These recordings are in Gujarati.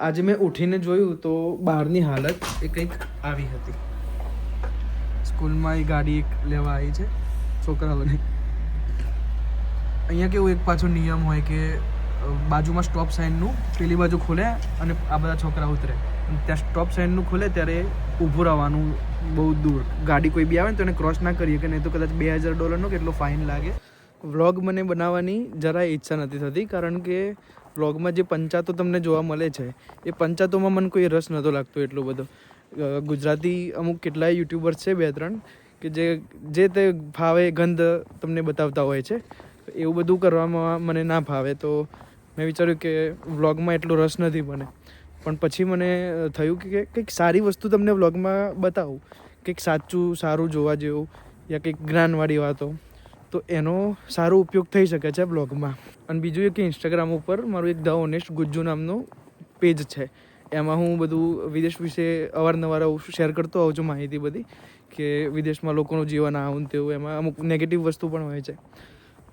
આજે મેં ઉઠીને જોયું તો બહારની હાલત એ કંઈક આવી હતી. સ્કૂલમાં એ ગાડી એક લેવા આવી છે છોકરાઓને. અહીંયા કેવું એક પાછો નિયમ હોય કે બાજુમાં સ્ટોપ સાઇનનું પેલી બાજુ ખોલે અને આ બધા છોકરા ઉતરે. ત્યાં સ્ટોપ સાઇનનું ખોલે ત્યારે ઊભું રહેવાનું બહુ દૂર. ગાડી કોઈ બી આવે ને તો એને ક્રોસ ના કરીએ કે નહીં તો કદાચ $2000 કેટલો ફાઇન લાગે. વ્લોગ મને બનાવવાની જરાય ઈચ્છા નથી થતી કારણ કે વ્લોગમાં જે પંચાતો તમને જોવા મળે છે એ પંચાતોમાં મને કોઈ રસ નહોતો લાગતો એટલો બધો. ગુજરાતી અમુક કેટલાય યુટ્યુબર્સ છે 2-3 કે જે તે ફાવે ગંધ તમને બતાવતા હોય છે. એવું બધું કરવામાં મને ના ફાવે તો મેં વિચાર્યું કે વ્લોગમાં એટલો રસ નથી મને. પણ પછી મને થયું કે કંઈક સારી વસ્તુ તમને વ્લોગમાં બતાવું, કંઈક સારું જોવા જેવું યા કંઈક જ્ઞાનવાળી વાતો, તો એનો સારો ઉપયોગ થઈ શકે છે બ્લોગમાં. અને બીજું એ કે ઇન્સ્ટાગ્રામ ઉપર મારું એક ધ ઓનેસ્ટ ગુજ્જુ નામનું પેજ છે. એમાં હું બધું વિદેશ વિશે અવારનવાર શેર કરતો આવું છું માહિતી બધી કે વિદેશમાં લોકોનું જીવન આવું તેવું. એમાં અમુક નેગેટિવ વસ્તુ પણ હોય છે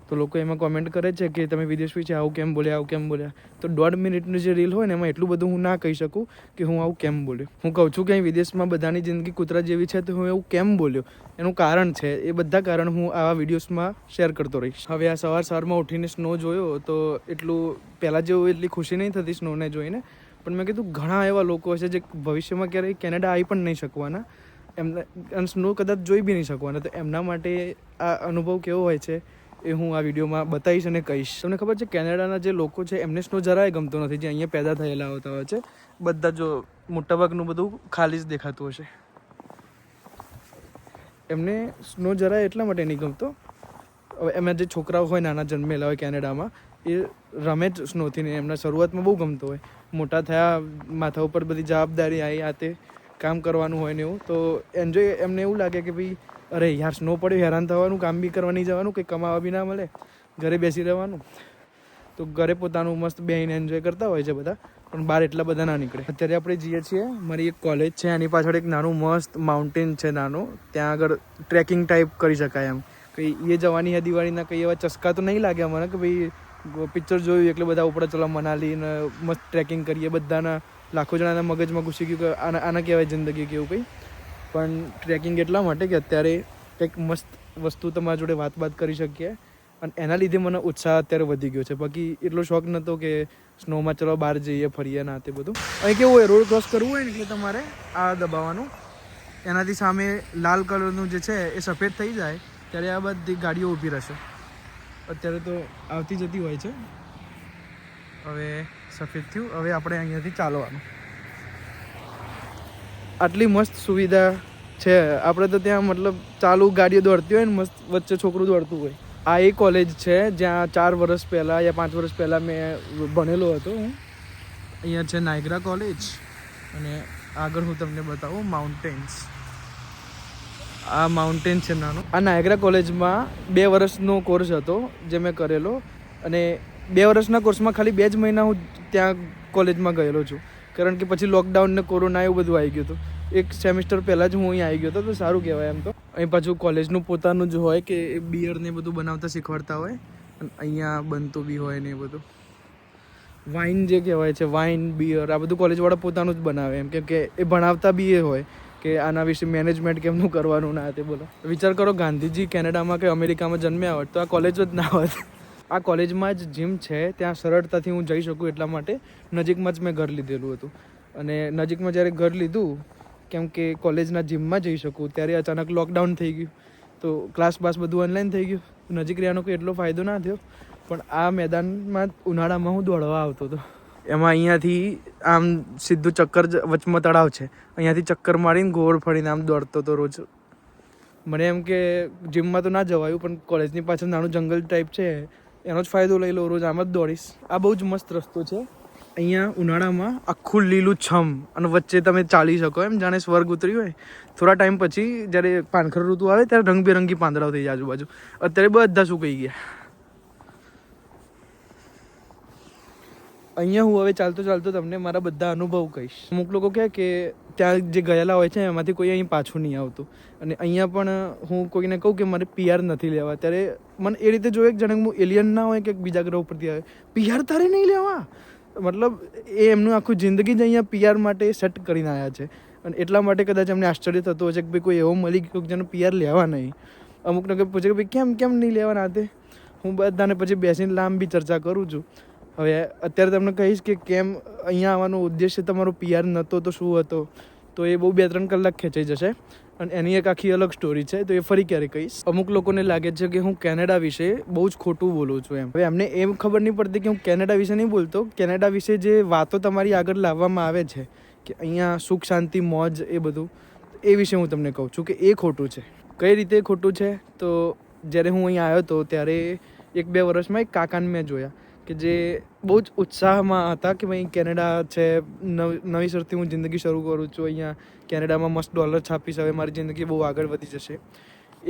તો લોકો એમાં કોમેન્ટ કરે છે કે તમે વિદેશ વિશે આવું કેમ બોલ્યા. તો 1.5 મિનિટની જે રીલ હોય ને એમાં એટલું બધું હું ના કહી શકું કે હું આવું કેમ બોલ્યો. હું કહું છું કે અહીં વિદેશમાં બધાની જિંદગી કૂતરા જેવી છે તો હું એવું કેમ બોલ્યો, એનું કારણ છે. એ બધા કારણ હું આવા વિડીયોઝમાં શેર કરતો રહીશ. હવે આ સવારમાં ઉઠીને સ્નો જોયો તો પહેલાં જેવું એટલી ખુશી નહીં થતી સ્નોને જોઈને. પણ મેં કીધું ઘણા એવા લોકો હશે જે ભવિષ્યમાં ક્યારેય કેનેડા આવી પણ નહીં શકવાના, એમને સ્નો કદાચ જોઈ બી નહીં શકવાના. તો એમના માટે આ અનુભવ કેવો હોય છે એ હું આ વિડીયોમાં બતાવીશ અને કહીશ. તમને ખબર છે કેનેડાના જે લોકો છે એમને સ્નો જરાય ગમતો નથી. જે અહીંયા પેદા થયેલા હોતા હોય છે બધા, જો મોટાભાગનું બધું ખાલી જ દેખાતું હશે. એમને સ્નો જરાય એટલા માટે નહીં ગમતો. હવે એમાં જે છોકરાઓ હોય નાના જન્મેલા હોય કેનેડામાં એ રમે જ સ્નોથી ને એમના શરૂઆતમાં બહુ ગમતો હોય. મોટા થયા માથા ઉપર બધી જવાબદારી આવી આ તે કામ કરવાનું હોય ને એવું તો એન્જોય એમને એવું લાગે કે ભાઈ અરે યાર સ્નો પડ્યો, હેરાન થવાનું, કામ બી કરવા નહીં જવાનું, કંઈ કમાવા બી ના મળે, ઘરે બેસી રહેવાનું. તો ઘરે પોતાનું મસ્ત બેહીને એન્જોય કરતા હોય છે બધા, પણ બહાર એટલા બધા ના નીકળે. અત્યારે આપણે જઈએ છીએ મારી એક કોલેજ છે એની પાછળ એક નાનું મસ્ત માઉન્ટેન છે નાનું. ત્યાં આગળ ટ્રેકિંગ ટાઈપ કરી શકાય એમ. કંઈ એ જવાની છે દિવાળીના કંઈ એવા ચસ્કા તો નહીં લાગ્યા મને કે ભાઈ પિક્ચર જોયું એટલે બધા ઉપર ચલો મનાલી ને મસ્ત ટ્રેકિંગ કરીએ. બધાના લાખો જણાના મગજમાં ઘૂસી ગયું કે આના કહેવાય જિંદગી કેવું કંઈ. પણ ટ્રેકિંગ એટલા માટે કે અત્યારે કંઈક મસ્ત વસ્તુ તમારા જોડે વાત કરી શકીએ અને એના લીધે મને ઉત્સાહ અત્યારે વધી ગયો છે. બાકી એટલો શોખ નહોતો કે સ્નોમાં ચલો બહાર જઈએ ફરીએ ના તે બધું. અહીં કેવું હોય રોડ ક્રોસ કરવું હોય ને એટલે તમારે આ દબાવવાનું, એનાથી સામે લાલ કલરનું જે છે એ સફેદ થઈ જાય ત્યારે આ બધી ગાડીઓ ઊભી રહેશે. અત્યારે તો આવતી જતી હોય છે. હવે સફેદ થયું, હવે આપણે અહીંયાથી ચાલવાનું. આટલી મસ્ત સુવિધા છે. આપણે તો ત્યાં મતલબ ચાલુ ગાડીઓ દોડતી હોય ને મસ્ત વચ્ચે છોકરું દોડતું હોય. આ એ કોલેજ છે જ્યાં 4 વર્ષ પહેલાં યા 5 વર્ષ પહેલાં મેં ભણેલો હતો હું. અહીંયા છે નાયગ્રા કોલેજ અને આગળ હું તમને બતાવું માઉન્ટેન્સ. આ માઉન્ટેન છે નાનો. આ નાયગ્રા કોલેજમાં 2 વર્ષનો કોર્સ હતો જે મેં કરેલો અને 2 વર્ષના કોર્સમાં ખાલી 2 જ મહિના હું ત્યાં કોલેજમાં ગયેલો છું કારણ કે પછી લોકડાઉન ને કોરોના એવું બધું આવી ગયું હતું. 1 સેમિસ્ટર પહેલાં જ હું અહીં આવી ગયો હતો તો સારું કહેવાય એમ તો. અહીં પાછું કોલેજનું પોતાનું જ હોય કે બિયર ને બધું બનાવતા શીખવાડતા હોય અને અહીંયા બનતું બી હોય ને એ બધું. વાઇન જે કહેવાય છે, વાઇન બિયર આ બધું કોલેજવાળા પોતાનું જ બનાવે એમ, કેમ કે એ ભણાવતા બી એ હોય કે આના વિશે મેનેજમેન્ટ કેમનું કરવાનું ના તે બોલો. વિચાર કરો ગાંધીજી કેનેડામાં કે અમેરિકામાં જન્મ્યા હોત તો આ કોલેજ જ ના હોત. આ કોલેજમાં જ જીમ છે, ત્યાં સરળતાથી હું જઈ શકું એટલા માટે નજીકમાં જ મેં ઘર લીધેલું હતું. અને નજીકમાં જ્યારે ઘર લીધું કેમ કે કોલેજના જીમમાં જઈ શકું ત્યારે અચાનક લોકડાઉન થઈ ગયું તો ક્લાસ બાસ બધું ઓનલાઈન થઈ ગયું. નજીક રહેવાનો કોઈ એટલો ફાયદો ના થયો. પણ આ મેદાનમાં ઉનાળામાં હું દોડવા આવતો હતો. એમાં અહીંયાથી આમ સીધું ચક્કર વચમાં તળાવ છે, અહીંયાથી ચક્કર મારીને ગોળ ફરીને આમ દોડતો હતો રોજ. મને એમ કે જીમમાં તો ના જવાયું પણ કોલેજની પાછળ નાનું જંગલ ટાઈપ છે એનો જ ફાયદો લઈ લો, રોજ આમ જ દોડીશ. આ બહુ જ મસ્ત રસ્તો છે. અહીંયા ઉનાળામાં આખું લીલું છમ અને વચ્ચે તમે ચાલી શકો એમ જાણે સ્વર્ગ ઉતરી હોય. થોડા ટાઈમ પછી જ્યારે પાનખર ઋતુ આવે ત્યારે રંગબેરંગી પાંદડાઓ થઈ જાય આજુબાજુ. અત્યારે બધા સુકાઈ ગયા. અહીંયા હું હવે ચાલતો તમને મારા બધા અનુભવ કહીશ. અમુક લોકો કહે કે ત્યાં જે ગયેલા હોય છે એમાંથી કોઈ અહીં પાછું નહીં આવતું. અને અહીંયા પણ હું કોઈને કહું કે મારે PR નથી લેવા ત્યારે મને એ રીતે જોઈએ કે જાણે હું એલિયન ના હોય કે બીજા ગ્રહ ઉપરથી આવે. PR તારે નહીં લેવા, મતલબ એ એમનું આખું જિંદગી જ અહીંયા PR માટે સેટ કરીને આવ્યા છે. અને એટલા માટે કદાચ એમને આશ્ચર્ય થતું હશે કે ભાઈ કોઈ એવો મળી ગયો જેનો PR લેવા નહીં. અમુકને કંઈ પૂછે કે ભાઈ કેમ નહીં લેવાના તે. હું બધાને પછી બેસીને લાંબી ચર્ચા કરું છું. હવે અત્યારે તમને કહીશ કે કેમ અહીંયા આવવાનો ઉદ્દેશ્ય તમારો PR નહોતો તો શું હતો, તો એ બહુ 2-3 કલાક ખેંચાઈ જશે અને એની એક આખી અલગ સ્ટોરી છે, તો એ ફરી ક્યારે કહીશ. અમુક લોકોને લાગે છે કે હું કેનેડા વિશે બહુ જ ખોટું બોલું છું એમ. હવે એમને એમ ખબર નહીં પડતી કે હું કેનેડા વિશે નહીં બોલતો. કેનેડા વિશે જે વાતો તમારી આગળ લાવવામાં આવે છે કે અહીંયા સુખ શાંતિ મોજ એ બધું, એ વિશે હું તમને કહું છું કે એ ખોટું છે. કઈ રીતે ખોટું છે? તો જ્યારે હું અહીં આવ્યો હતો ત્યારે 1-2 વર્ષમાં એક કાકાને મેં જોયા કે જે બહુ જ ઉત્સાહમાં હતા કે ભાઈ કેનેડા છે, નવીસરથી હું જિંદગી શરૂ કરું છું અહીંયા, કેનેડામાં મસ્ત ડોલર છાપીશ, હવે મારી જિંદગી બહુ આગળ વધી જશે.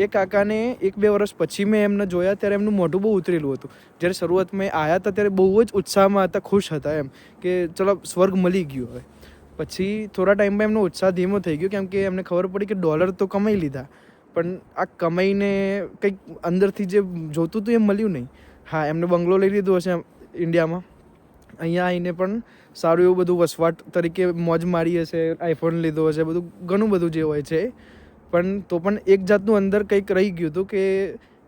એ કાકાને 1-2 વર્ષ પછી મેં એમને જોયા ત્યારે એમનું મોઢું બહુ ઉતરેલું હતું. જ્યારે શરૂઆતમાં આવ્યા હતા ત્યારે બહુ જ ઉત્સાહમાં હતા, ખુશ હતા એમ કે ચલો સ્વર્ગ મળી ગયું. હવે પછી થોડા ટાઈમમાં એમનો ઉત્સાહ ધીમો થઈ ગયો કેમ કે એમને ખબર પડી કે ડોલર તો કમાઈ લીધા, પણ આ કમાઈને કંઈક અંદરથી જે જોતું હતું એ મળ્યું નહીં. હા, એમને બંગલો લઈ લીધો હશે ઇન્ડિયામાં, અહીંયા આવીને પણ સારું એવું બધું વસવાટ તરીકે મોજ મારી હશે, આઈફોન લીધો હશે, બધું ઘણું બધું જે હોય છે. પણ તો પણ એક જાતનું અંદર કંઈક રહી ગયું હતું કે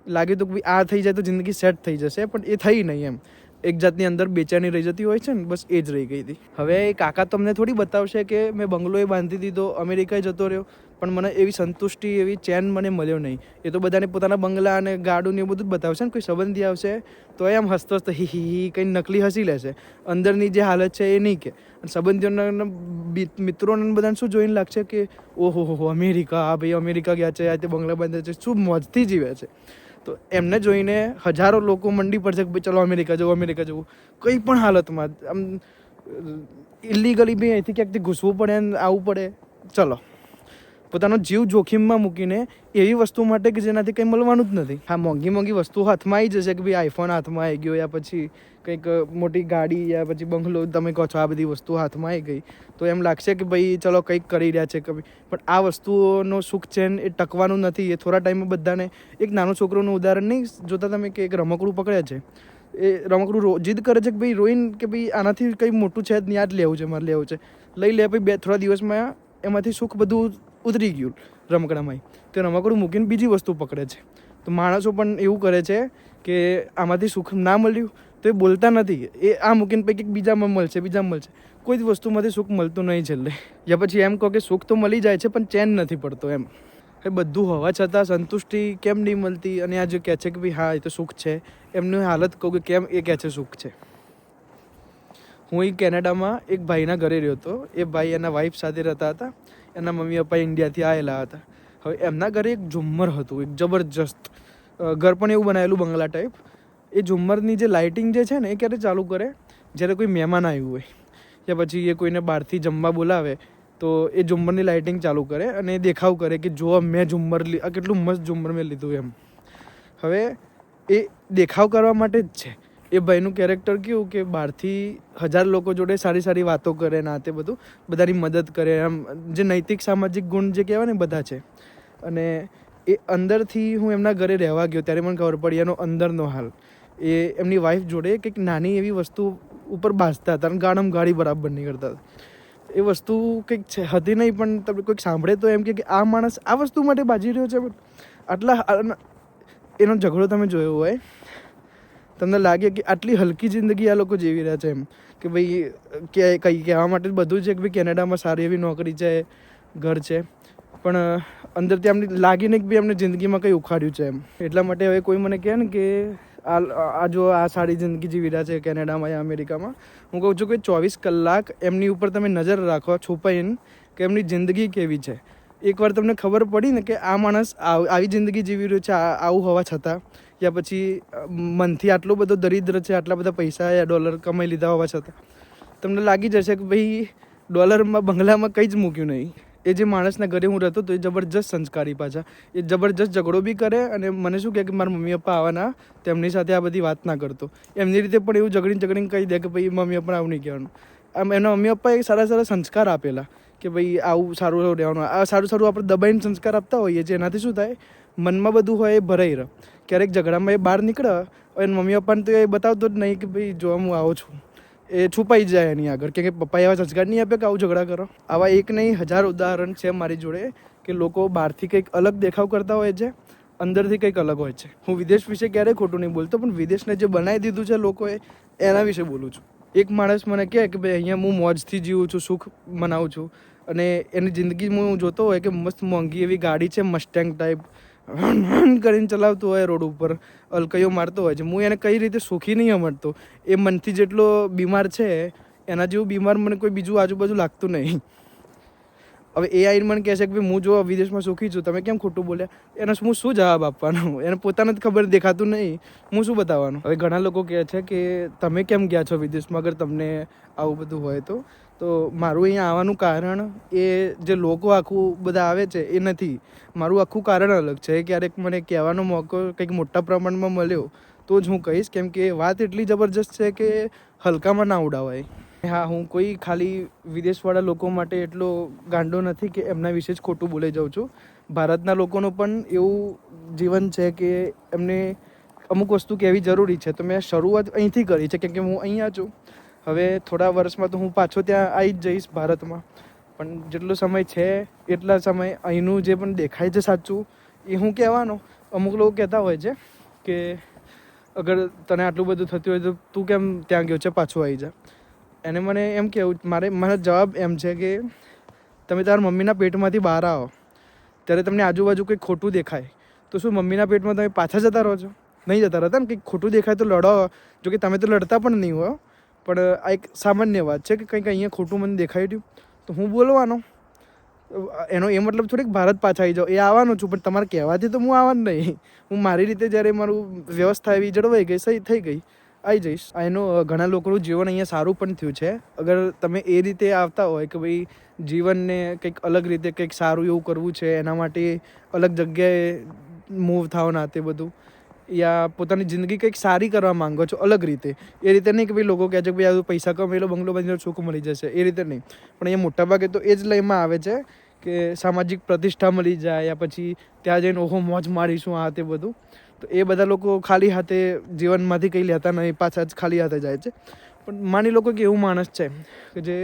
લાગ્યું હતું કે આ થઈ જાય તો જિંદગી સેટ થઈ જશે, પણ એ થઈ નહીં એમ. એક જાતની અંદર બેચેની રહી જતી હોય છે ને, બસ એ જ રહી ગઈ હતી. હવે એ કાકા તમને થોડી બતાવશે કે મેં બંગલો એ બાંધી દીધો, અમેરિકાએ જતો રહ્યો, પણ મને એવી સંતુષ્ટિ, એવી ચેન મને મળ્યો નહીં. એ તો બધાને પોતાના બંગલા અને ગાડું ને એ બધું જ બતાવશે ને. કોઈ સંબંધી આવશે તો એમ હસતો હસતો હી કંઈ નકલી હસી લેશે, અંદરની જે હાલત છે એ નહીં કે. અને સંબંધીઓના મિત્રોને બધાને શું જોઈને લાગશે કે ઓહો હો અમેરિકા, આ ભાઈ અમેરિકા ગયા છે, આ તે બંગલા બાંધે છે, શું મોજથી જીવે છે. તો એમને જોઈને હજારો લોકો મંડી પડશે કે ભાઈ ચલો અમેરિકા જવું, અમેરિકા જવું. કંઈ પણ હાલતમાં આમ ઇલીગલી બી અહીંથી ક્યાંકથી ઘૂસવું પડે ને આવવું પડે, ચલો પોતાનો જીવ જોખમમાં મૂકીને એવી વસ્તુ માટે કે જેનાથી કંઈ મળવાનું જ નથી. હા, મોંઘી મોંઘી વસ્તુ હાથમાં આવી જશે કે ભાઈ આઈફોન હાથમાં આવી ગયો, યા પછી કંઈક મોટી ગાડી, યા પછી બંગલો, તમે કહો છો આ બધી વસ્તુ હાથમાં આવી ગઈ તો એમ લાગશે કે ભાઈ ચલો કંઈક કરી રહ્યા છે. પણ આ વસ્તુઓનો સુખ ચેન એ ટકવાનું નથી. એ થોડા ટાઈમમાં બધાને, એક નાનો છોકરોનું ઉદાહરણ નહીં જોતા તમે કે એક રમકડું પકડે છે, એ રમકડું જીદ કરે છે કે ભાઈ રોઈને કે ભાઈ આનાથી કંઈ મોટું છે જ નહીં, આ જ લેવું છે, મારે લેવું છે, લઈ લે. ભાઈ થોડા દિવસમાં એમાંથી સુખ બધું ઉતરી ગયું રમકડામાં. તે રમકડું મૂકીને બીજી વસ્તુ પકડે છે. તો માણસો પણ એવું કરે છે કે આમાંથી સુખ ના મળ્યું તો એ બોલતા નથી, એ આ મૂકીને પૈકી બીજામાં મળશે, બીજામાં મળશે. કોઈ જ વસ્તુમાંથી સુખ મળતું નહીં છેલ્લે. યા પછી એમ કહો કે સુખ તો મળી જાય છે પણ ચેન નથી પડતો એમ. એ બધું હોવા છતાં સંતુષ્ટિ કેમ નહીં મળતી? અને આ જે કહે છે કે ભાઈ હા એ તો સુખ છે, એમની હાલત કહું કે કેમ એ કહે છે સુખ છે. હું એ કેનેડામાં એક ભાઈના ઘરે રહ્યો હતો. એ ભાઈ એના વાઈફ સાથે રહેતા હતા. એના મમ્મી પપ્પા ઇન્ડિયાથી આવેલા હતા. હવે એમના ઘરે એક ઝુમ્મર હતું, એક જબરજસ્ત ઘર પણ એવું બનાવેલું બંગલા ટાઈપ. એ ઝુમ્મરની જે લાઇટિંગ જે છે ને એ ક્યારે ચાલુ કરે? જ્યારે કોઈ મહેમાન આવ્યું હોય યા પછી એ કોઈને બહારથી જમવા બોલાવે તો એ ઝુમ્મરની લાઇટિંગ ચાલુ કરે અને એ દેખાવ કરે કે જો મેં ઝુમ્મર આ કેટલું મસ્ત ઝુમ્મર મેં લીધું એમ. હવે એ દેખાવ કરવા માટે જ છે. એ ભાઈનું કેરેક્ટર કેવું કે બહારથી 1000 લોકો જોડે સારી સારી વાતો કરે ને આ તે બધું, બધાની મદદ કરે, એમ જે નૈતિક સામાજિક ગુણ જે કહેવાય ને બધા છે. અને એ અંદરથી હું એમના ઘરે રહેવા ગયો ત્યારે મને ખબર પડી એનો અંદરનો હાલ. એ એમની વાઈફ જોડે કંઈક નાની એવી વસ્તુ ઉપર બાંધતા હતા અને ગાળમ ગાળી બરાબર નહીં કરતા હતા. એ વસ્તુ કંઈક છે હતી નહીં, પણ તમે કોઈક સાંભળે તો એમ કે આ માણસ આ વસ્તુ માટે બાજી રહ્યો છે. આટલા એનો ઝઘડો તમે જોયો હોય, તમને લાગે કે આટલી હલકી જિંદગી આ લોકો જીવી રહ્યા છે એમ કે ભાઈ કે કંઈ કહેવા માટે બધું છે કે ભાઈ કેનેડામાં સારી એવી નોકરી છે, ઘર છે, પણ અંદરથી એમને લાગી નહીં કે ભાઈ એમને જિંદગીમાં કંઈ ઉખાડ્યું છે એમ. એટલા માટે હવે કોઈ મને કહે ને કે આ જો આ સારી જિંદગી જીવી રહ્યા છે કેનેડામાં યા અમેરિકામાં, હું કહું છું કે 24 કલાક એમની ઉપર તમે નજર રાખો છુપાઈને કે એમની જિંદગી કેવી છે. એકવાર તમને ખબર પડી ને કે આ માણસ આવી જિંદગી જીવી રહ્યો છે આવું હોવા છતાં, યા પછી મનથી આટલો બધો દરિદ્ર છે, આટલા બધા પૈસા યા ડોલર કમાઈ લીધા હોવા છતાં, તમને લાગી જશે કે ભાઈ ડોલરમાં બંગલામાં કંઈ જ મૂક્યું નહીં. એ જે માણસના ઘરે હું રહેતો તો એ જબરજસ્ત સંસ્કારી પાછા, એ જબરજસ્ત ઝઘડો બી કરે અને મને શું કહે કે મારા મમ્મી પપ્પા આવવાના, તેમની સાથે આ બધી વાત ના કરતો. એમની રીતે પણ એવું ઝઘડીને કહી દે કે ભાઈ મમ્મી પપ્પાને આવું નહીં કહેવાનું. આમ એના મમ્મી પપ્પાએ સારા સારા સંસ્કાર આપેલા કે ભાઈ આવું સારું રહેવાનું, આ સારું સારું આપણે દબાઈને સંસ્કાર આપતા હોઈએ છીએ. એનાથી શું થાય, મનમાં બધું હોય એ ભરાઈ રહે. ક્યારેક ઝઘડામાં એ બહાર નીકળે અને મમ્મી પપ્પાને તો એ બતાવતો જ નહીં કે ભાઈ જો હું આવો છું, એ છુપાઈ જાય એની આગળ કે પપ્પાએ એવા સંસ્કાર નહીં આપ્યા કે આવું ઝઘડા કરો. આવા એક નહીં 1000 ઉદાહરણ છે મારી જોડે કે લોકો બહારથી કંઈક અલગ દેખાવ કરતા હોય છે, અંદરથી કંઈક અલગ હોય છે. હું વિદેશ વિશે ક્યારેય ખોટું નહીં બોલતો, પણ વિદેશને જે બનાવી દીધું છે લોકોએ એના વિશે બોલું છું. એક માણસ મને કહે કે ભાઈ અહીંયા હું મોજથી જીવું છું, સુખ મનાવું છું, અને એની જિંદગીમાં હું જોતો હોય કે મસ્ત મોંઘી એવી ગાડી છે, મસ્ટેંગ ટાઈપ કરીને ચલાવતું હોય, રોડ ઉપર અલકૈયો મારતો હોય છે. હું એને કઈ રીતે સુખી નહીં સમજતો. એ મનથી જેટલો બીમાર છે એના જેવું બીમાર મને કોઈ બીજું આજુબાજુ લાગતું નહીં. હવે એ આઈને મને કહે છે કે ભાઈ હું જો વિદેશમાં સુખી છું, તમે કેમ ખોટું બોલ્યા? એને હું શું જવાબ આપવાનો? એને પોતાને જ ખબર દેખાતું નહીં, હું શું બતાવવાનું? હવે ઘણા લોકો કહે છે કે તમે કેમ ગયા છો વિદેશમાં અગર તમને આવું બધું હોય તો મારું અહીંયા આવવાનું કારણ એ જે લોકો આખું બધા આવે છે એ નથી. મારું આખું કારણ અલગ છે. ક્યારેક મને કહેવાનો મોકો કંઈક મોટા પ્રમાણમાં મળ્યો તો જ હું કહીશ, કેમ કે વાત એટલી જબરજસ્ત છે કે હલકામાં ના ઉડાવાય. હા, હું કોઈ ખાલી વિદેશવાળા લોકો માટે એટલો ગાંડો નથી કે એમના વિશે જ ખોટું બોલી જાઉં છું. ભારતના લોકોનું પણ એવું જીવન છે કે એમને અમુક વસ્તુ કહેવી જરૂરી છે. તો મેં શરૂઆત અહીંથી કરી છે, કેમ કે હું અહીંયા છું. હવે થોડા વર્ષમાં તો હું પાછો ત્યાં આવી જ જઈશ ભારતમાં, પણ જેટલો સમય છે એટલા સમય અહીંનું જે પણ દેખાય છે સાચું એ હું કહેવાનો. અમુક લોકો કહેતા હોય છે કે અગર તને આટલું બધું થતું હોય તો તું કેમ ત્યાં ગયો છે, પાછો આવી જા. એને મને એમ કહેવું, મારો જવાબ એમ છે કે તમે તારા મમ્મીના પેટમાંથી બહાર આવો ત્યારે તમને આજુબાજુ કંઈક ખોટું દેખાય તો શું મમ્મીના પેટમાં તમે પાછા જતા રહો છો? નહીં જતા રહેતા ને. કંઈક ખોટું દેખાય તો લડો. જો કે તમે તો લડતા પણ નહીં હોય, પણ આ એક સામાન્ય વાત છે કે કંઈક અહીંયા ખોટું મને દેખાઈ રહ્યું તો હું બોલવાનો. એનો એ મતલબ થોડીક ભારત પાછા આવી જાઓ. એ આવવાનો છું, પણ તમારે કહેવાથી તો હું આવવાનું નહીં. હું મારી રીતે જ્યારે મારું વ્યવસ્થા એવી જળવાઈ ગઈ, સહી થઈ ગઈ, આવી જઈશ. એનું ઘણા લોકોનું જીવન અહીંયા સારું પણ થયું છે. અગર તમે એ રીતે આવતા હોય કે ભાઈ જીવનને કંઈક અલગ રીતે કંઈક સારું એવું કરવું છે, એના માટે અલગ જગ્યાએ મૂવ થાવ ના તે બધું, યા પોતાની જિંદગી કંઈક સારી કરવા માંગો છો અલગ રીતે, એ રીતે નહીં કે ભાઈ લોકો કહે છે કે ભાઈ આ પૈસા કમેલો બંગલો બંગલો સુખ મળી જશે, એ રીતે નહીં. પણ અહીંયા મોટાભાગે તો એ જ લઈમાં આવે છે કે સામાજિક પ્રતિષ્ઠા મળી જાય, યા પછી ત્યાં જઈને ઓહો મોજ મારીશું આ તે બધું. તો એ બધા લોકો ખાલી હાથે જીવનમાંથી કંઈ લેતા નહીં, પાછા જ ખાલી હાથે જાય છે. પણ માની લો કે એવું માણસ છે કે જે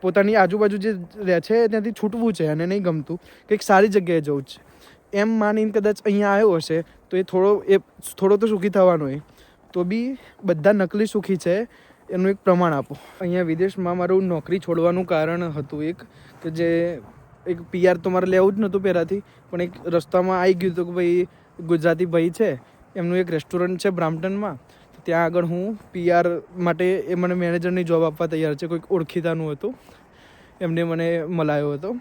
પોતાની આજુબાજુ જે રહે છે ત્યાંથી છૂટવું છે અને નહીં ગમતું, કંઈક સારી જગ્યાએ જવું છે એમ માનીને કદાચ અહીંયા આવ્યો હશે તો એ થોડો તો સુખી થવાનો હોય. તો બી બધા નકલી સુખી છે એનું એક પ્રમાણ આપો. અહીંયા વિદેશમાં મારું નોકરી છોડવાનું કારણ હતું એક કે જે એક PR તો મારે લેવું જ નહોતું પહેલાંથી, પણ એક રસ્તામાં આવી ગયું હતું કે ભાઈ ગુજરાતી ભાઈ છે, એમનું એક રેસ્ટોરન્ટ છે બ્રામ્પટનમાં, ત્યાં આગળ હું PR માટે એ મને મેનેજરની જોબ આપવા તૈયાર છે. કોઈક ઓળખીતાનું હતું, એમને મને મલાયો હતો.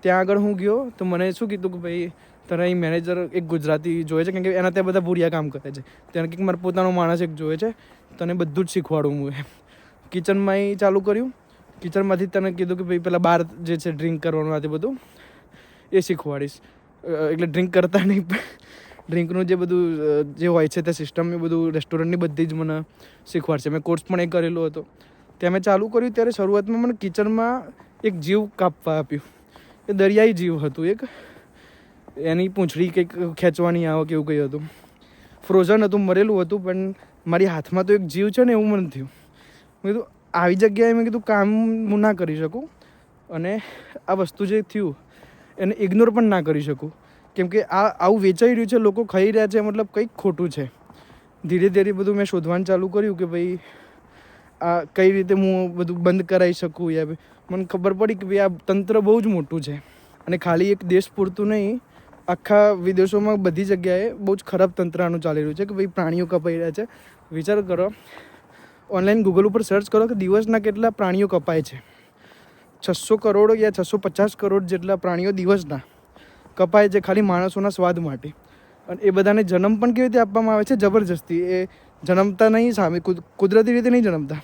ત્યાં આગળ હું ગયો તો મને શું કીધું કે ભાઈ તને અહીં મેનેજર એક ગુજરાતી જોઈએ છે, કેમ કે એના ત્યાં બધા ભૂરિયા કામ કરે છે. ત્યાં કંઈક મારે પોતાનો માણસ એક જોઈએ છે, તને બધું જ શીખવાડું હું એમ. કિચનમાં ચાલુ કર્યું. કિચનમાંથી તને કીધું કે ભાઈ પેલા બહાર જે છે ડ્રિંક કરવાનું આ તે બધું એ શીખવાડીશ. એટલે ડ્રિંક કરતા નહીં, ડ્રિંકનું જે બધું જે હોય છે તે સિસ્ટમ એ બધું રેસ્ટોરન્ટની બધી જ મને શીખવાડશે. મેં કોર્સ પણ એ કરેલો હતો. ત્યાં મેં ચાલુ કર્યું ત્યારે શરૂઆતમાં મને કિચનમાં એક જીવ કાપવા આપ્યું. એ દરિયાઈ જીવ હતું એક, એની પૂંછડી કંઈક ખેંચવાની આવે કે એવું કંઈ હતું. ફ્રોઝન હતું, મરેલું હતું, પણ મારી હાથમાં તો એક જીવ છે ને એવું મને થયું. મેં કીધું આવી જગ્યાએ મેં કીધું કામ હું ના કરી શકું, અને આ વસ્તુ જે થયું એને ઇગ્નોર પણ ના કરી શકું, કેમ કે આવું વેચાઈ રહ્યું છે, લોકો ખાઈ રહ્યા છે, મતલબ કંઈક ખોટું છે. ધીરે ધીરે બધું મેં શોધવાનું ચાલુ કર્યું કે ભાઈ આ કઈ રીતે હું બધું બંધ કરાવી શકું. યા મને ખબર પડી કે ભાઈ આ તંત્ર બહુ જ મોટું છે, અને ખાલી એક દેશ પૂરતું નહીં, આખા વિદેશોમાં બધી જગ્યાએ બહુ જ ખરાબ તંત્ર આનું ચાલી રહ્યું છે કે ભાઈ પ્રાણીઓ કપાઈ રહ્યા છે. વિચાર કરો, ઓનલાઈન ગૂગલ ઉપર સર્ચ કરો કે દિવસના કેટલા પ્રાણીઓ કપાય છે. 600 કરોડ યા 650 કરોડ જેટલા પ્રાણીઓ દિવસના કપાય છે ખાલી માણસોના સ્વાદ માટે. અને એ બધાને જન્મ પણ કેવી રીતે આપવામાં આવે છે? જબરજસ્તી. એ જન્મતા નહીં સામે, કુદરતી રીતે નહીં જન્મતા,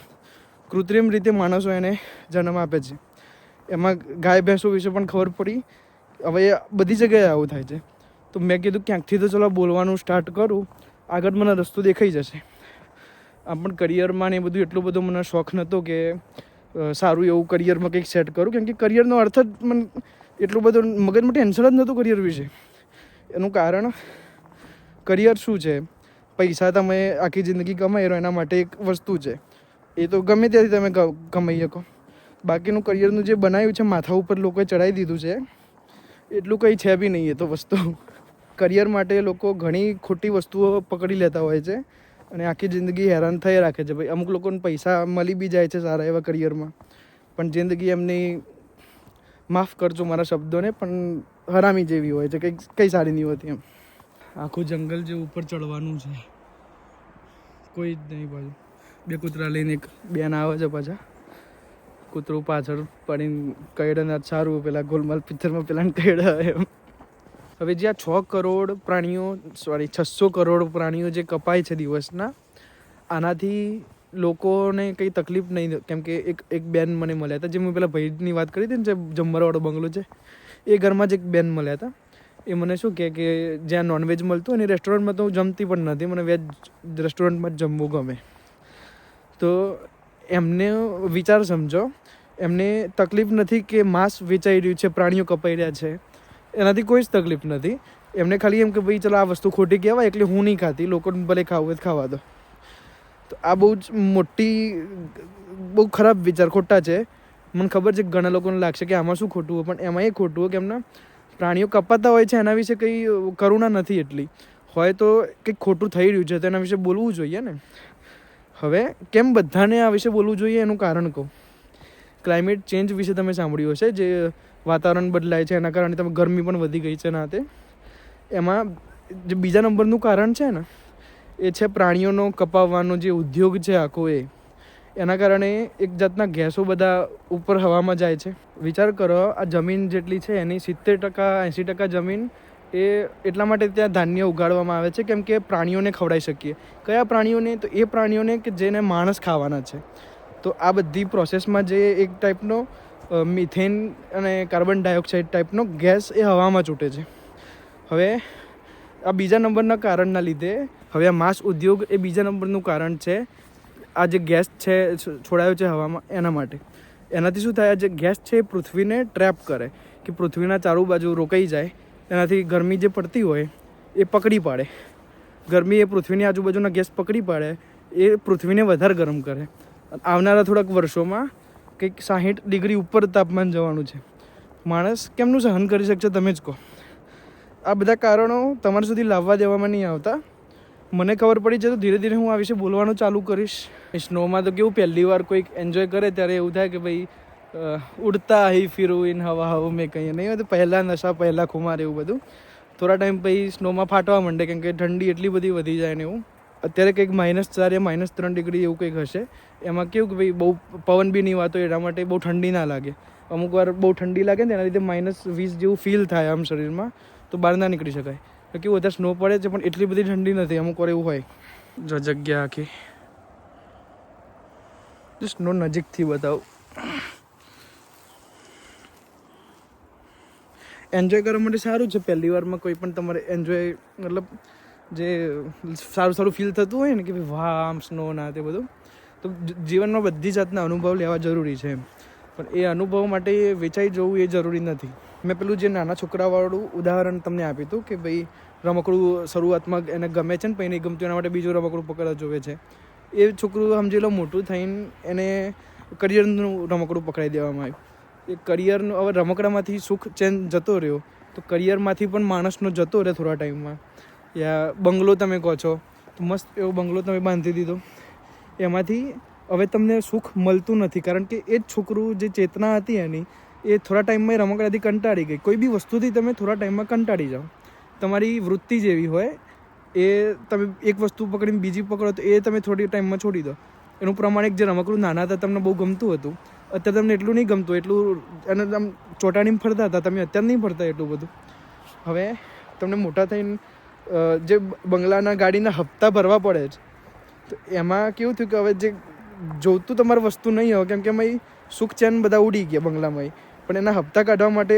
કૃત્રિમ રીતે માણસો એને જન્મ આપે છે. એમાં ગાય ભેંસો વિશે પણ ખબર પડી. હવે બધી જગ્યાએ આવું થાય છે. તો મેં કીધું ક્યાંકથી તો ચલો બોલવાનું સ્ટાર્ટ કરું, આગળ મને રસ્તો દેખાઈ જશે. આમ પણ કરિયરમાં ને એ બધું એટલું બધું મને શોખ નહોતો કે સારું એવું કરિયરમાં કંઈક સેટ કરું, કેમ કે કરિયરનો અર્થ જ મને એટલું બધું મગજમાં ટેન્શન જ નહોતું કરિયર વિશે. એનું કારણ કરિયર શું છે? પૈસા તમે આખી જિંદગી કમાઈ રહ્યો એના માટે એક વસ્તુ છે, એ તો ગમે ત્યાંથી તમે કમાઈ શકો. બાકીનું કરિયરનું જે બનાવ્યું છે માથા ઉપર લોકોએ ચડાવી દીધું છે એટલું કંઈ છે બી નહીં. એ તો વસ્તુ કરિયર માટે લોકો ઘણી ખોટી વસ્તુઓ પકડી લેતા હોય છે અને આખી જિંદગી હેરાન થઈ રાખે છે. ભાઈ અમુક લોકોને પૈસા મળી બી જાય છે સારા એવા કરિયરમાં, પણ જિંદગી એમની, માફ કરજો મારા શબ્દોને, પણ હરામી જેવી હોય છે, કંઈ સારી નહીં હોતી એમ. આખું જંગલ જે ઉપર ચડવાનું છે, કોઈ જ નહીં. બાજુ બે કૂતરા લઈને એક બેન આવે છે, પાછા કૂતરું પાછળ પડીને કઈડે સારું, પેલા ગોલમાલ પિક્ચરમાં પેલા કઈડે એમ. હવે જે આ 6 કરોડ પ્રાણીઓ, સોરી 600 કરોડ પ્રાણીઓ જે કપાય છે દિવસના, આનાથી લોકોને કંઈ તકલીફ નહીં. કેમ કે એક બેન મને મળ્યા હતા, જે મેં પેલા ભાઈની વાત કરી હતી ને, જે જમવાવાળો બંગલો છે, એ ઘરમાં જ એક બેન મળ્યા હતા. એ મને શું કહે કે જ્યાં નોનવેજ મળતું હોય ને રેસ્ટોરન્ટમાં તો હું જમતી પણ નથી, મને વેજ રેસ્ટોરન્ટમાં જ જમવું ગમે. તો એમને વિચાર સમજો, એમને તકલીફ નથી કે માંસ વેચાઈ રહ્યું છે, પ્રાણીઓ કપાઈ રહ્યા છે, એનાથી કોઈ જ તકલીફ નથી. એમને ખાલી એમ કે ભાઈ ચલો આ વસ્તુ ખોટી કહેવાય એટલે હું નહીં ખાતી, લોકોને ભલે ખાવું હોય તો ખાવા દો. તો આ બહુ જ મોટી, બહુ ખરાબ વિચાર, ખોટા છે. મને ખબર છે કે ઘણા લોકોને લાગશે કે આમાં શું ખોટું હોય, પણ એમાં એ ખોટું હોય કે એમના પ્રાણીઓ કપાતા હોય છે, એના વિશે કંઈ કરુણા નથી એટલી હોય, તો કંઈક ખોટું થઈ રહ્યું છે તો એના વિશે બોલવું જોઈએ ને. હવે કેમ બધાને આ વિશે બોલવું જોઈએ એનું કારણ કહું. ક્લાઇમેટ ચેન્જ વિશે તમે સાંભળ્યું હશે, જે વાતાવરણ બદલાય છે એના કારણે તમે ગરમી પણ વધી ગઈ છે નાતે. એમાં જે બીજા નંબરનું કારણ છે ને, એ છે પ્રાણીઓનો કપાવવાનો જે ઉદ્યોગ છે આખો, એના કારણે એક જાતના ગેસો બધા ઉપર હવામાં જાય છે. વિચાર કરો, આ જમીન જેટલી છે એની 70% 80% જમીન એ એટલા માટે ત્યાં ધાન્ય ઉગાડવામાં આવે છે કેમ કે પ્રાણીઓને ખવડાવી શકીએ. કયા પ્રાણીઓને? તો એ પ્રાણીઓને કે જેને માણસ ખાવાના છે. તો આ બધી પ્રોસેસમાં જે એક ટાઈપનો મિથેન અને કાર્બન ડાયોક્સાઇડ ટાઈપનો ગેસ એ હવામાં છૂટે છે. હવે આ બીજા નંબરના કારણના લીધે, હવે આ માંસ ઉદ્યોગ એ બીજા નંબરનું કારણ છે. આ જે ગેસ છે છોડાયો છે હવામાં, એના માટે. એનાથી શું થાય, જે ગેસ છે એ પૃથ્વીને ટ્રેપ કરે, કે પૃથ્વીના ચારો બાજુ રોકાઈ જાય. એનાથી ગરમી જે પડતી હોય એ પકડી પાડે. ગરમી એ પૃથ્વીની આજુબાજુના ગેસ પકડી પાડે, એ પૃથ્વીને વધારે ગરમ કરે. આવનારા થોડાક વર્ષોમાં કંઈક 60 ડિગ્રી ઉપર તાપમાન જવાનું છે. માણસ કેમનું સહન કરી શકશે તમે જ કહો. આ બધા કારણો તમારા સુધી લાવવા દેવામાં નહીં આવતા. મને ખબર પડી છે તો ધીરે ધીરે હું આ વિશે બોલવાનું ચાલુ કરીશ. સ્નોમાં તો કેવું, પહેલી વાર કોઈક એન્જોય કરે ત્યારે એવું થાય કે ભાઈ ઉડતા હી ફિરું ઇન હવા હવા મેં કંઈ નહીં હોય. તો પહેલાં નશા, પહેલાં ખુમાર, એવું બધું. થોડા ટાઈમ પછી સ્નોમાં ફાટવા માંડે કેમ કે ઠંડી એટલી બધી વધી જાય ને એવું. અત્યારે કંઈક -4 યા -3 ડિગ્રી એવું કંઈક હશે. એમાં કેવું કે ભાઈ બહુ પવન બી નહીં વાતો, એટલા માટે બહુ ઠંડી ના લાગે. અમુક વાર બહુ ઠંડી લાગે ને એના લીધે -20 જેવું ફીલ થાય આમ શરીરમાં, તો બહાર ના નીકળી શકાય. તો કેવું, વધારે સ્નો પડે છે પણ એટલી બધી ઠંડી નથી. અમુક વાર એવું હોય. જો જગ્યા આખી, જો સ્નો નજીકથી બતાવું. એન્જોય કરવા માટે સારું છે. પહેલી વારમાં કોઈ પણ તમારે એન્જોય, મતલબ જે સારું ફીલ થતું હોય ને કે ભાઈ વાહ આમ સ્નો ના તે બધું, તો જીવનમાં બધી જાતના અનુભવ લેવા જરૂરી છે. પણ એ અનુભવ માટે વેચાઈ જવું એ જરૂરી નથી. મેં પેલું જે નાના છોકરાવાળું ઉદાહરણ તમને આપ્યું હતું કે ભાઈ રમકડું શરૂઆતમાં એને ગમે છે ને પછી નહીં ગમતું, એના માટે બીજું રમકડું પકડવા જોવે છે. એ છોકરું સમજી લો મોટું થઈને એને કરિયરનું રમકડું પકડાઈ દેવામાં આવ્યું. એ કરિયરનું, હવે રમકડામાંથી સુખ ચેન જતો રહ્યો, તો કરિયરમાંથી પણ માણસનો જતો રહે થોડા ટાઈમમાં. યા બંગલો તમે કહો છો, તો મસ્ત એવો બંગલો તમે બાંધી દીધો, એમાંથી હવે તમને સુખ મળતું નથી. કારણ કે એ જ છોકરું, જે ચેતના હતી એની, એ થોડા ટાઈમમાં રમકડાથી કંટાળી ગઈ. કોઈ બી વસ્તુથી તમે થોડા ટાઈમમાં કંટાળી જાઓ. તમારી વૃત્તિ જેવી હોય, એ તમે એક વસ્તુ પકડીને બીજી પકડો તો એ તમે થોડી ટાઈમમાં છોડી દો. એનું પ્રમાણિક જે રમકડું નાના હતા તમને બહુ ગમતું હતું, અત્યારે તમને એટલું નહીં ગમતું. એટલું એને આમ ચોટાડીને ફરતા હતા, તમે અત્યારે નહીં ફરતા એટલું બધું. હવે તમને મોટા થઈને જે બંગલાના ગાડીના હપ્તા ભરવા પડે છે, તો એમાં કેવું થયું કે હવે જે જોઈતું તમારે વસ્તુ નહીં હોય, કેમ કે એમાં સુખ ચેન બધા ઉડી ગયા બંગલામાં, પણ એના હપ્તા કાઢવા માટે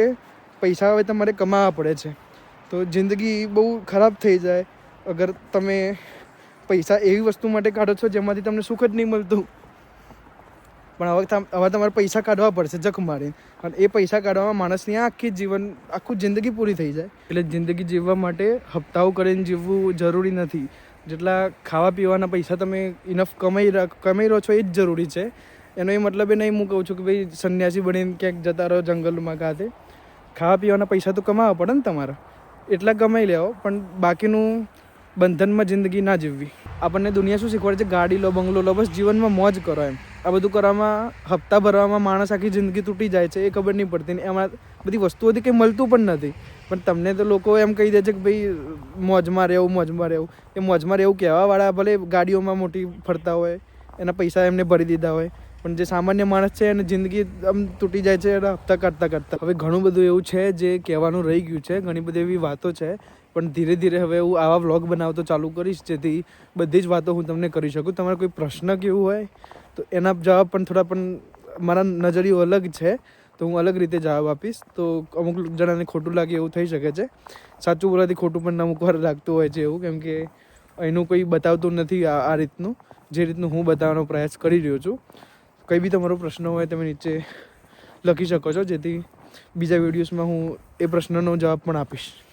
પૈસા હવે તમારે કમાવા પડે છે. તો જિંદગી બહુ ખરાબ થઈ જાય અગર તમે પૈસા એવી વસ્તુ માટે કાઢો છો જેમાંથી તમને સુખ જ નહીં મળતું. પણ હવે તમારે પૈસા કાઢવા પડશે જખ મારીને, અને એ પૈસા કાઢવામાં માણસની આખું જિંદગી પૂરી થઈ જાય. એટલે જિંદગી જીવવા માટે હપ્તાઓ કરીને જીવવું જરૂરી નથી. જેટલા ખાવા પીવાના પૈસા તમે ઇનફ કમાઈ રહ્યો છો એ જ જરૂરી છે. એનો એ મતલબ એ નહીં હું કહું છું કે ભાઈ સંન્યાસી બનીને ક્યાંક જતા રહો જંગલમાં કાતે. ખાવા પીવાના પૈસા તો કમાવા પડે ને તમારે, એટલા કમાઈ લેવો, પણ બાકીનું બંધનમાં જિંદગી ના જીવવી. આપણને દુનિયા શું શીખવાડે છે? ગાડી લો, બંગલો લો, બસ જીવનમાં મોજ કરો એમ. આ બધું કરવામાં, હપ્તા ભરવામાં માણસ આખી જિંદગી તૂટી જાય છે, એ ખબર નહીં પડતી. ને એમાં બધી વસ્તુઓથી કંઈ મળતું પણ નથી. પણ તમને તો લોકો એમ કહી દે છે કે ભાઈ મોજમાં રહેવું, મોજમાં રહેવું. એ મોજમાં રહેવું કહેવાવાળા ભલે ગાડીઓમાં મોટી ફરતા હોય, એના પૈસા એમને ભરી દીધા હોય, પણ જે સામાન્ય માણસ છે એને જિંદગી આમ તૂટી જાય છે એના હપ્તા કાઢતા. હવે ઘણું બધું એવું છે જે કહેવાનું રહી ગયું છે, ઘણી બધી એવી વાતો છે, પણ ધીરે ધીરે હવે હું આવા વ્લોગ બનાવતો ચાલુ કરીશ, જેથી બધી જ વાતો હું તમને કરી શકું. તમારે કોઈ પ્રશ્ન કેવું હોય તો એના જવાબ પણ થોડા પણ મારા નજરિયો અલગ છે, તો હું અલગ રીતે જવાબ આપીશ. તો અમુક જણાને ખોટું લાગે એવું થઈ શકે છે. સાચું બોલવાથી ખોટું પણ અમુક વાર લાગતું હોય છે એવું, કેમ કે એનું કોઈ બતાવતું નથી આ રીતનું, જે રીતનું હું બતાવવાનો પ્રયાસ કરી રહ્યો છું. કંઈ બી તમારો પ્રશ્ન હોય તમે નીચે લખી શકો છો, જેથી બીજા વિડીયોઝમાં હું એ પ્રશ્નનો જવાબ પણ આપીશ.